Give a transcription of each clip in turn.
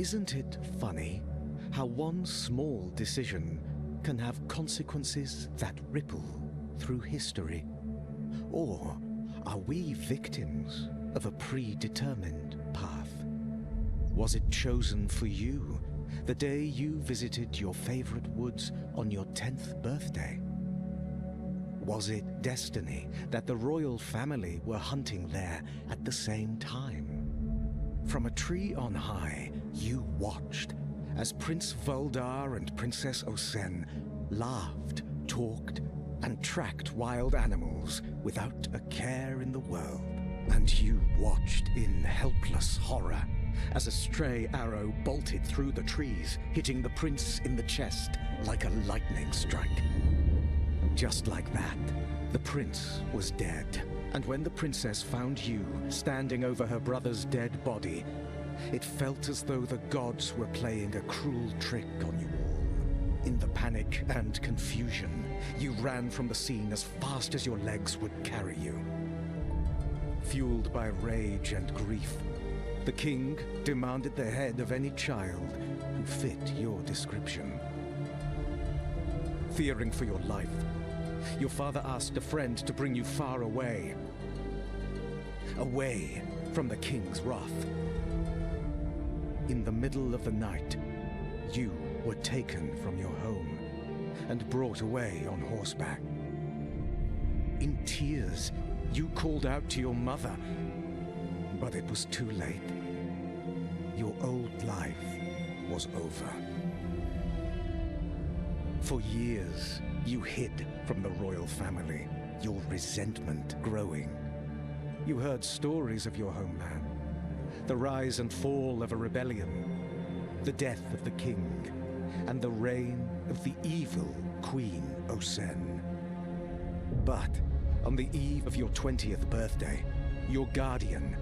Isn't it funny how one small decision can have consequences that ripple through history? Or are we victims of a predetermined path? Was it chosen for you the day you visited your favorite woods on your 10th birthday? Was it destiny that the royal family were hunting there at the same time? From a tree on high, you watched as Prince Voldar and Princess Osen laughed, talked, and tracked wild animals without a care in the world. And you watched in helpless horror as a stray arrow bolted through the trees, hitting the prince in the chest like a lightning strike. Just like that, the prince was dead. And when the princess found you standing over her brother's dead body, it felt as though the gods were playing a cruel trick on you all. In the panic and confusion, you ran from the scene as fast as your legs would carry you. Fueled by rage and grief, the king demanded the head of any child who fit your description. Fearing for your life, your father asked a friend to bring you far away. Away from the king's wrath. In the middle of the night, you were taken from your home and brought away on horseback. In tears, you called out to your mother, but it was too late. Your old life was over. For years, you hid from the royal family, your resentment growing. You heard stories of your homeland, the rise and fall of a rebellion, the death of the king, and the reign of the evil Queen Osen. But on the eve of your 20th birthday, your guardian,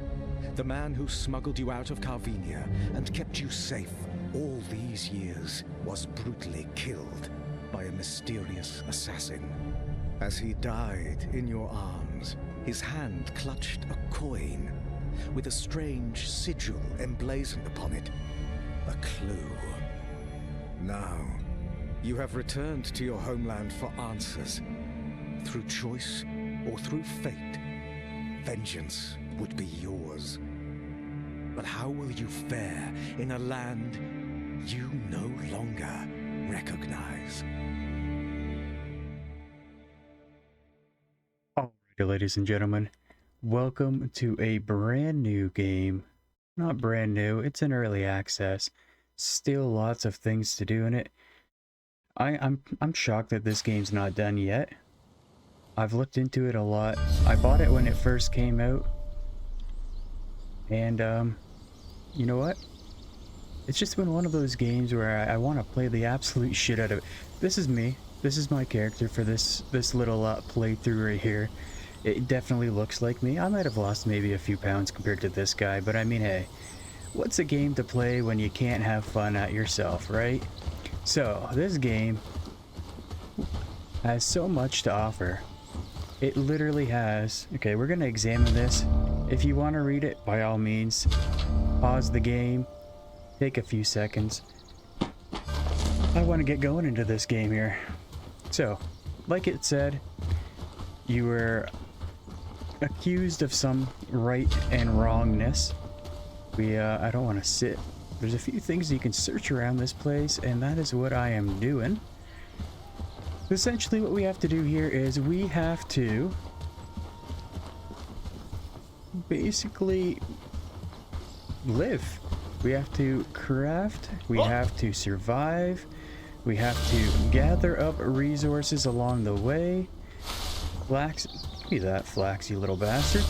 the man who smuggled you out of Carvinia and kept you safe all these years, was brutally killed by a mysterious assassin. As he died in your arms, his hand clutched a coin with a strange sigil emblazoned upon it, a clue. Now, you have returned to your homeland for answers. Through choice or through fate, vengeance would be yours. But how will you fare in a land you no longer recognize? Alrighty, ladies and gentlemen, welcome to a brand new game. Not brand new, it's in early access. Still lots of things to do in it. I'm shocked that this game's not done yet. I've looked into it a lot. I bought it when it first came out. And you know what? It's just been one of those games where I want to play the absolute shit out of it. This is me. This is my character for this little playthrough right here. It definitely looks like me. I might have lost maybe a few pounds compared to this guy, but I mean, hey, what's a game to play when you can't have fun at yourself, right? So, this game has so much to offer. It literally has... Okay, we're going to examine this. If you want to read it, by all means, pause the game, take a few seconds. I want to get going into this game here. So, like it said, you were accused of some right and wrongness. I don't want to sit. There's a few things you can search around this place, and that is what I am doing. Essentially, what we have to do here is we have to basically live. We have to craft, we have to survive, we have to gather up resources along the way. Flax, give me that flax, you little bastard.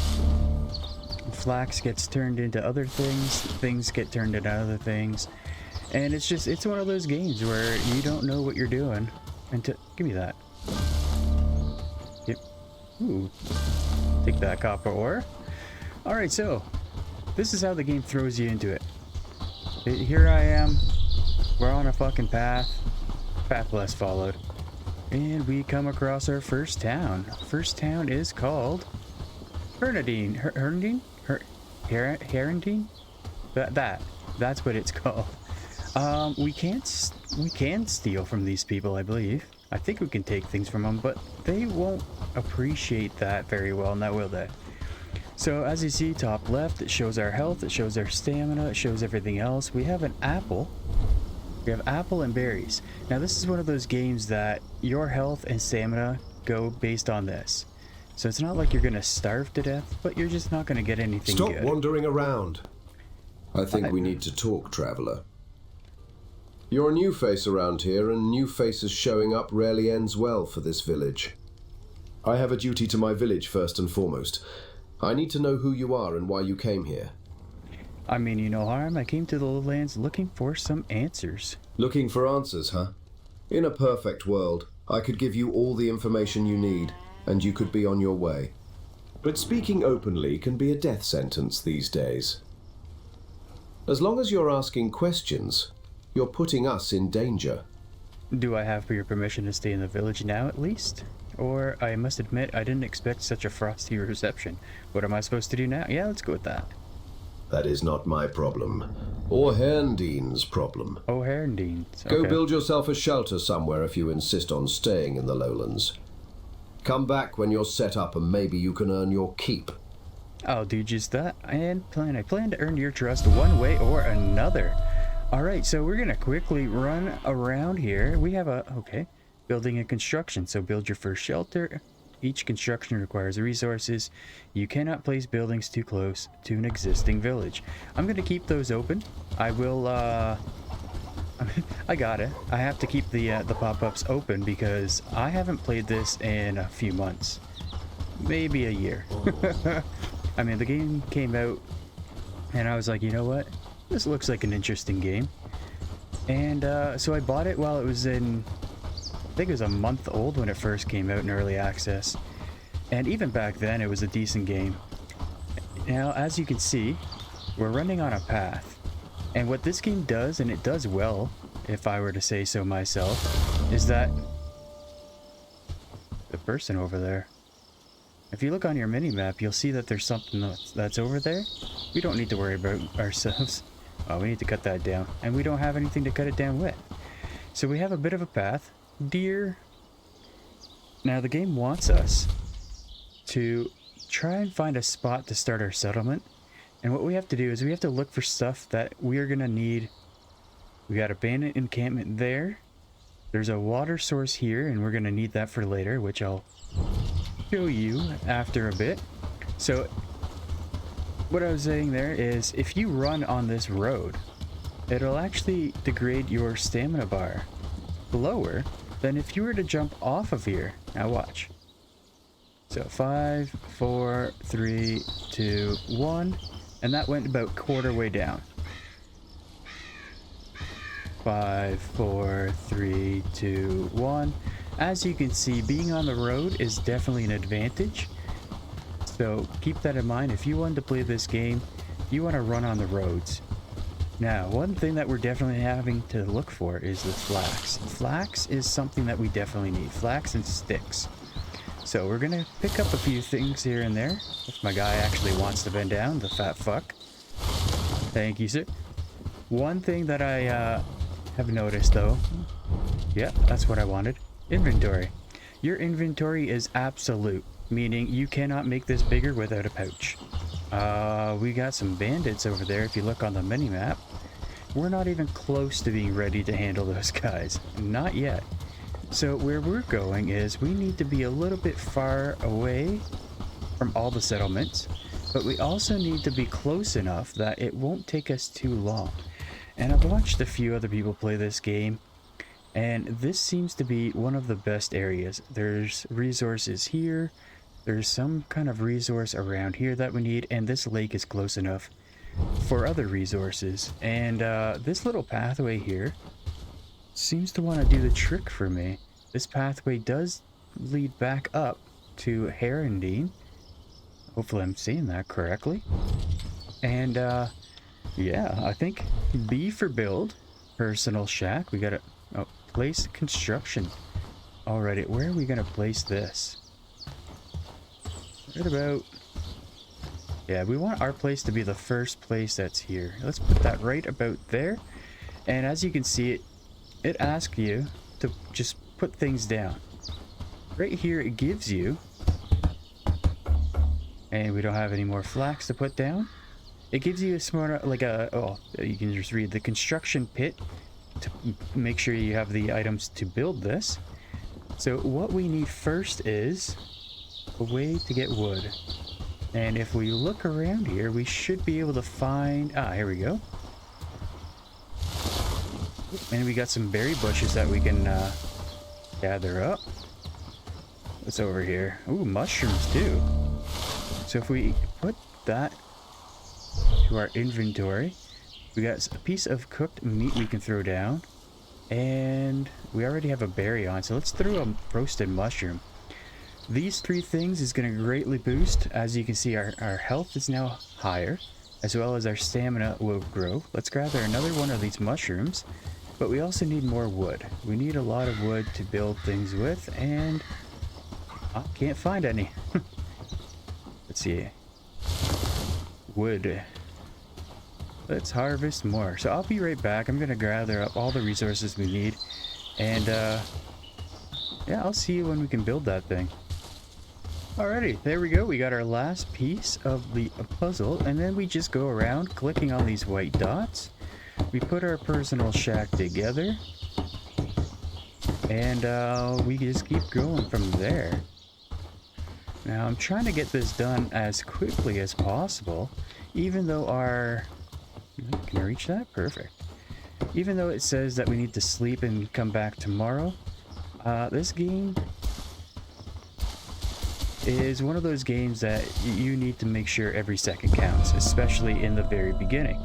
Flax gets turned into other things, things get turned into other things, and it's one of those games where you don't know what you're doing until... Give me that. Yep. Ooh. Take that copper ore. Alright, so this is how the game throws you into it. Here I am. We're on a fucking path. Path less followed. And we come across our first town. First town is called Herndine. Herndine? Herndine? That's what it's called. We can steal from these people, I believe. I think we can take things from them, but they won't appreciate that very well, now will they? So as you see, top left, it shows our health, it shows our stamina, it shows everything else. We have an apple. We have apple and berries. Now this is one of those games that your health and stamina go based on this. So it's not like you're gonna starve to death, but you're just not gonna get anything good. Stop wandering around. I think we need to talk, traveler. You're a new face around here, and new faces showing up rarely ends well for this village. I have a duty to my village first and foremost. I need to know who you are and why you came here. I mean, you no harm. I came to the lowlands looking for some answers. Looking for answers, huh? In a perfect world, I could give you all the information you need, and you could be on your way. But speaking openly can be a death sentence these days. As long as you're asking questions, you're putting us in danger. Do I have your permission to stay in the village now, at least? Or, I must admit, I didn't expect such a frosty reception. What am I supposed to do now? Yeah, let's go with that. That is not my problem. Or Herndeen's problem. Oh, Herndeen's. Okay. Go build yourself a shelter somewhere if you insist on staying in the lowlands. Come back when you're set up and maybe you can earn your keep. I'll do just that. I plan to earn your trust one way or another. Alright, so we're gonna quickly run around here. We have building and construction. So build your first shelter. Each construction requires resources. You cannot place buildings too close to an existing village. I'm gonna keep those open. I will, I got it. I have to keep the pop-ups open because I haven't played this in a few months. Maybe a year. I mean, the game came out and I was like, you know what? This looks like an interesting game. And so I bought it while it was in, I think it was a month old when it first came out in early access. And even back then, it was a decent game. Now, as you can see, we're running on a path. And what this game does, and it does well, if I were to say so myself, is that the person over there, if you look on your mini-map, you'll see that there's something that's over there. We don't need to worry about ourselves. Oh, we need to cut that down. And we don't have anything to cut it down with. So we have a bit of a path. Deer. Now the game wants us to try and find a spot to start our settlement. And what we have to do is we have to look for stuff that we are going to need. We got abandoned encampment there. There's a water source here, and we're going to need that for later, which I'll show you after a bit. So what I was saying there is if you run on this road, it'll actually degrade your stamina bar lower than if you were to jump off of here. Now watch. So 5, 4, 3, 2, 1, and that went about quarter way down. 5, 4, 3, 2, 1. As you can see, being on the road is definitely an advantage. So keep that in mind. If you want to play this game, you want to run on the roads. Now, one thing that we're definitely having to look for is the flax. Flax is something that we definitely need. Flax and sticks. So we're going to pick up a few things here and there. If my guy actually wants to bend down, the fat fuck. Thank you, sir. One thing that I have noticed though. Yeah, that's what I wanted. Inventory. Your inventory is absolute, meaning you cannot make this bigger without a pouch. We got some bandits over there if you look on the mini-map. We're not even close to being ready to handle those guys. Not yet. So where we're going is we need to be a little bit far away from all the settlements, but we also need to be close enough that it won't take us too long. And I've watched a few other people play this game, and this seems to be one of the best areas. There's resources here. There's some kind of resource around here that we need, and this lake is close enough for other resources. And this little pathway here seems to want to do the trick for me. This pathway does lead back up to Herndeen. Hopefully I'm saying that correctly. And yeah, I think B for build. Personal shack. We gotta place construction. Alrighty, where are we gonna place this? Right about, yeah, we want our place to be the first place that's here. Let's put that right about there. And as you can see, it asks you to just put things down. Right here it gives you, and we don't have any more flax to put down. It gives you a smart, like a, oh, you can just read the construction pit to make sure you have the items to build this. So what we need first is a way to get wood. And if we look around here, we should be able to find, here we go. And we got some berry bushes that we can gather up. What's over here? Ooh, mushrooms too. So if we put that to our inventory, we got a piece of cooked meat we can throw down. And we already have a berry on, so let's throw a roasted mushroom. These three things is going to greatly boost. As you can see, our health is now higher, as well as our stamina will grow. Let's gather another one of these mushrooms, but we also need more wood. We need a lot of wood to build things with, and I can't find any. Let's see. Wood. Let's harvest more. So I'll be right back. I'm going to gather up all the resources we need, and yeah, I'll see you when we can build that thing. Alrighty, there we go. We got our last piece of the puzzle, and then we just go around clicking on these white dots. We put our personal shack together, and we just keep going from there. Now I'm trying to get this done as quickly as possible, even though our... Can I reach that? Perfect. Even though it says that we need to sleep and come back tomorrow, this game is one of those games that you need to make sure every second counts, especially in the very beginning.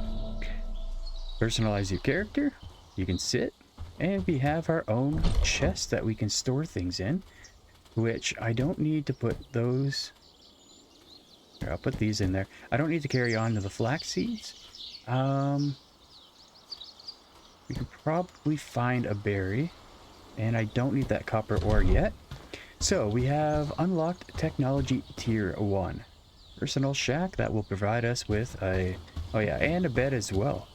Personalize your character, you can sit, and we have our own chest that we can store things in, which I don't need to put those... Here, I'll put these in there. I don't need to carry on to the flax seeds. We can probably find a berry, and I don't need that copper ore yet. So we have unlocked technology tier 1. Personal shack that will provide us with a, oh yeah, and a bed as well.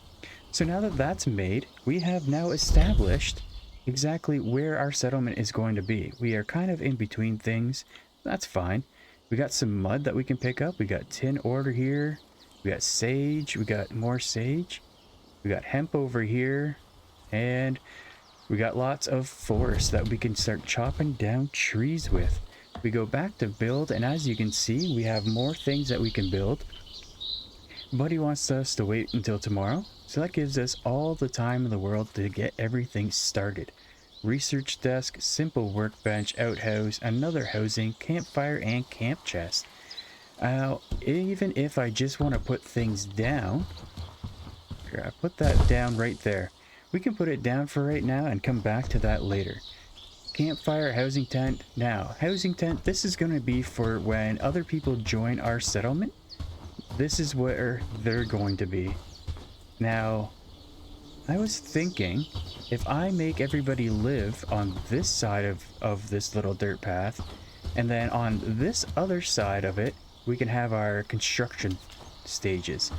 So now that that's made, we have now established exactly where our settlement is going to be. We are kind of in between things. That's fine. We got some mud that we can pick up. We got tin ore here. We got sage. We got more sage. We got hemp over here. And we got lots of forest that we can start chopping down trees with. We go back to build, and as you can see, we have more things that we can build. Buddy wants us to wait until tomorrow, so that gives us all the time in the world to get everything started. Research desk, simple workbench, outhouse, another housing, campfire, and camp chest. Now, even if I just want to put things down, here, I put that down right there. We can put it down for right now and come back to that later. Campfire, housing tent. Now, housing tent, this is going to be for when other people join our settlement. This is where they're going to be. Now, I was thinking, if I make everybody live on this side of this little dirt path, and then on this other side of it, we can have our construction stages.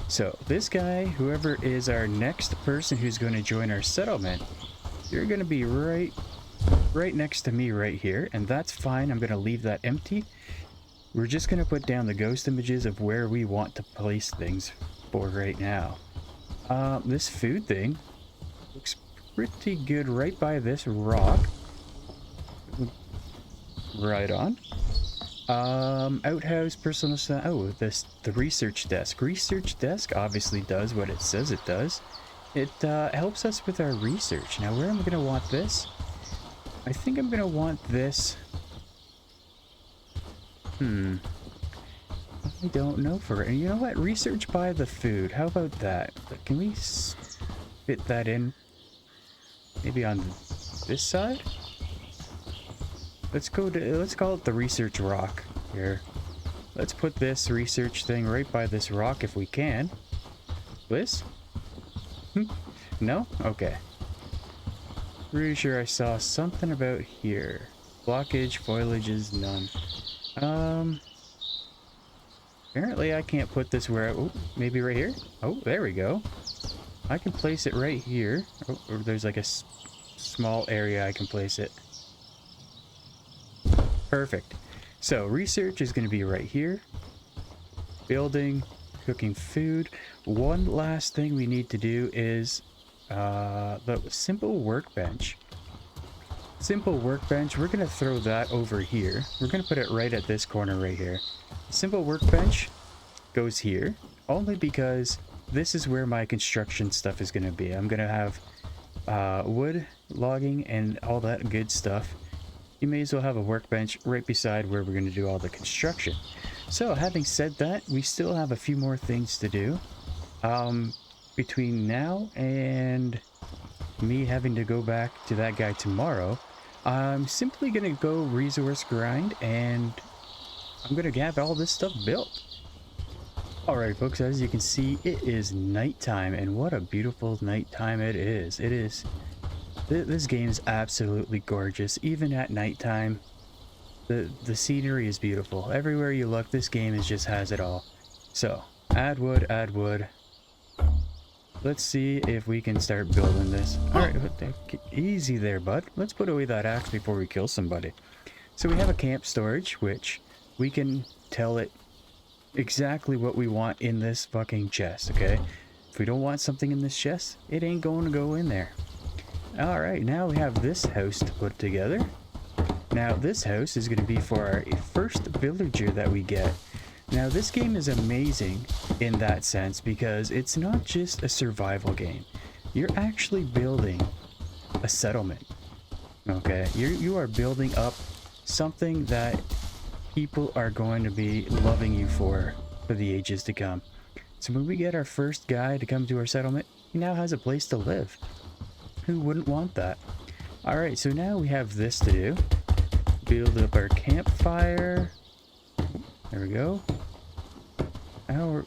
So this guy, whoever is our next person who's going to join our settlement, you're going to be right next to me right here, and that's fine. I'm going to leave that empty. We're just going to put down the ghost images of where we want to place things for right now. This food thing looks pretty good right by this rock. Right on. Outhouse, personal stuff. Oh, the research desk. Research desk obviously does what it says it does. It helps us with our research. Now, where am I going to want this? I think I'm going to want this. I don't know for it. You know what? Research by the food. How about that? Can we fit that in? Maybe on this side? Let's call it the research rock here. Let's put this research thing right by this rock if we can. This? No? Okay. Pretty sure I saw something about here. Blockage, foliage is none. Apparently I can't put this where maybe right here? Oh, there we go. I can place it right here. Oh, or there's like a small area I can place it. Perfect. So research is going to be right here. Building, cooking food. One last thing we need to do is the simple workbench. Simple workbench, we're going to throw that over here. We're going to put it right at this corner right here. Simple workbench goes here, only because this is where my construction stuff is going to be. I'm going to have wood, logging, and all that good stuff. You may as well have a workbench right beside where we're going to do all the construction. So having said that, we still have a few more things to do. Between now and me having to go back to that guy tomorrow, I'm simply going to go resource grind, and I'm going to have all this stuff built. Alright folks, as you can see, it is nighttime, and what a beautiful nighttime it is. It is. This game is absolutely gorgeous. Even at nighttime, the scenery is beautiful. Everywhere you look, this game just has it all. So, add wood, add wood. Let's see if we can start building this. Alright, easy there, bud. Let's put away that axe before we kill somebody. So we have a camp storage, which we can tell it exactly what we want in this fucking chest, okay? If we don't want something in this chest, it ain't going to go in there. Alright, now we have this house to put together. Now, this house is going to be for our first villager that we get. Now, this game is amazing in that sense because it's not just a survival game. You're actually building a settlement, okay? You are building up something that people are going to be loving you for the ages to come. So when we get our first guy to come to our settlement, he now has a place to live. Who wouldn't want that? Alright, so now we have this to do. Build up our campfire. There we go. Now we're...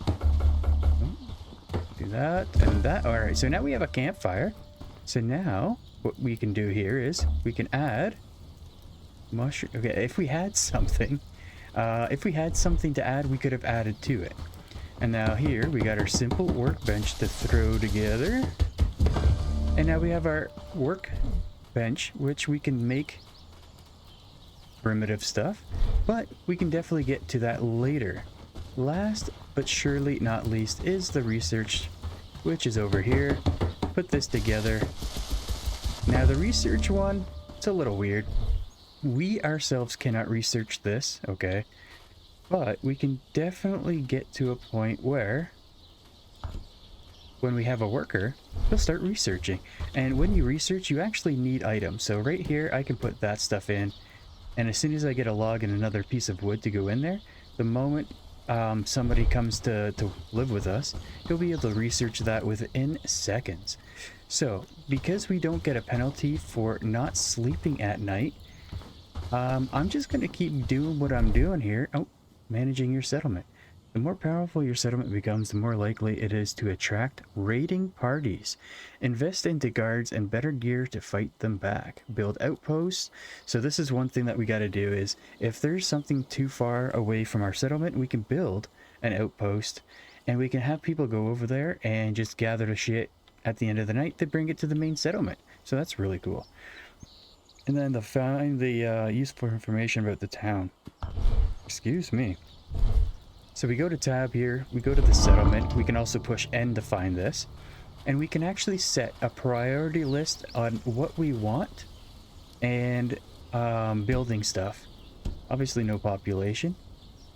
do that and that. Alright, so now we have a campfire. So now, what we can do here is, we can add... mushroom... Okay, if we had something... if we had something to add, we could have added to it. And now here, we got our simple workbench to throw together. And now we have our workbench, which we can make primitive stuff, but we can definitely get to that later. Last but surely not least is the research, which is over here. Put this together. Now the research one, it's a little weird. We ourselves cannot research this, okay? But we can definitely get to a point where when we have a worker, he'll start researching. And when you research, you actually need items. So right here, I can put that stuff in. And as soon as I get a log and another piece of wood to go in there, the moment somebody comes to live with us, he'll be able to research that within seconds. So because we don't get a penalty for not sleeping at night, I'm just going to keep doing what I'm doing here. Oh, managing your settlement. The more powerful your settlement becomes, the more likely it is to attract raiding parties. Invest into guards and better gear to fight them back. Build outposts. So this is one thing that we got to do is, if there's something too far away from our settlement, we can build an outpost and we can have people go over there and just gather the shit at the end of the night to bring it to the main settlement. So that's really cool. And then to find the useful information about the town. Excuse me. So we go to tab here, we go to the settlement, we can also push N to find this, and we can actually set a priority list on what we want and building stuff. Obviously no population.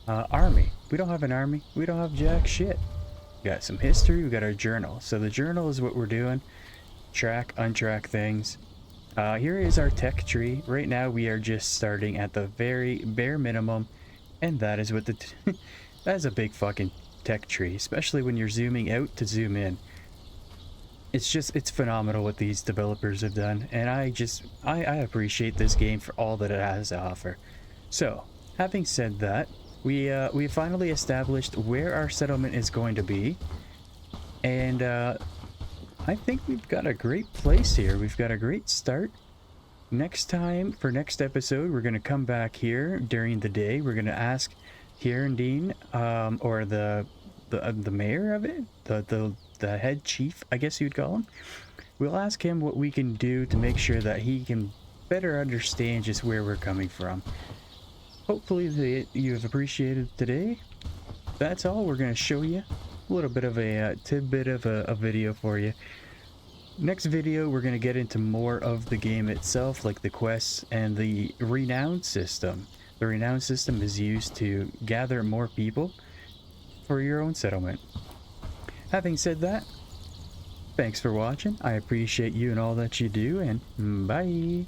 Army. We don't have an army, we don't have jack shit. We got some history, we got our journal. So the journal is what we're doing. Track, untrack things. Here is our tech tree. Right now we are just starting at the very bare minimum, and that is what the... That is a big fucking tech tree, especially when you're zooming out to zoom in. It's phenomenal what these developers have done, and I appreciate this game for all that it has to offer. So, having said that, we finally established where our settlement is going to be, and I think we've got a great place here. We've got a great start. Next time, for next episode, we're going to come back here during the day. We're going to ask Kieran Dean, or the mayor of it, the the head chief, I guess you'd call him. We'll ask him what we can do to make sure that he can better understand just where we're coming from. Hopefully you have appreciated today. That's all. We're going to show you a little bit of a tidbit of a video for you. Next video, we're going to get into more of the game itself, like the quests and the renown system. The renown system is used to gather more people for your own settlement. Having said that, thanks for watching. I appreciate you and all that you do, and bye.